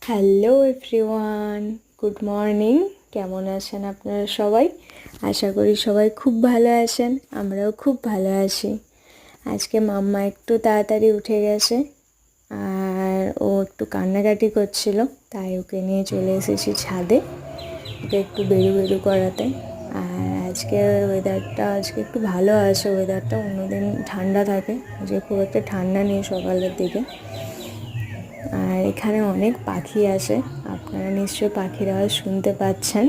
Hello everyone, good morning. কেমন আছেন আপনারা সবাই? আশা করি সবাই খুব ভালো আছেন, আমরাও খুব ভালো আছি। আজকে মাম্মা একটু তাড়াতাড়ি উঠে গেছে আর ও একটু কান্নাকাটি করছিল, তাই ওকে নিয়ে চলে এসেছি ছাদে, ওকে একটু বেরু বেরু করাতে। আর আজকে ওয়েদারটা একটু ভালো আছে, ওয়েদারটা অন্যদিন ঠান্ডা থাকে, আজকে খুব একটা ঠান্ডা নেই সকালের দিকে। আর এখানে অনেক পাখি আসে, আপনারা নিশ্চয়ই পাখির আওয়াজ শুনতে পাচ্ছেন।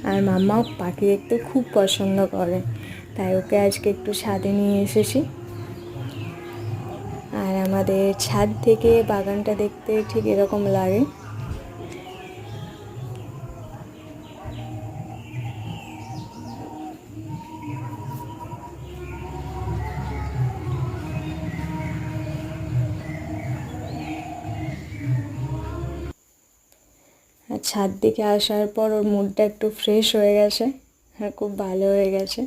আর মাম্মাও পাখি দেখতে খুব পছন্দ করে, তাই ওকে আজকে একটু ছাদে নিয়ে এসেছি। আর আমাদের ছাদ থেকে বাগানটা দেখতে ঠিক এরকম লাগে। আর ছাদ থেকে আসার পর ওর মুডটা একটু ফ্রেশ হয়ে গেছে, আর খুব ভালো হয়ে গেছে।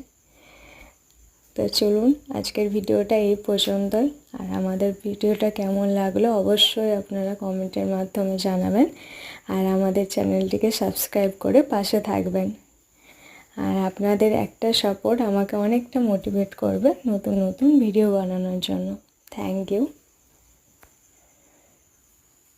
তো চলুন, আজকের ভিডিওটা এই পর্যন্তই। আর আমাদের ভিডিওটা কেমন লাগলো অবশ্যই আপনারা কমেন্টের মাধ্যমে জানাবেন, আর আমাদের চ্যানেলটিকে সাবস্ক্রাইব করে পাশে থাকবেন। আর আপনাদের একটা সাপোর্ট আমাকে অনেকটা মোটিভেট করবে নতুন নতুন ভিডিও বানানোর জন্য। Thank you.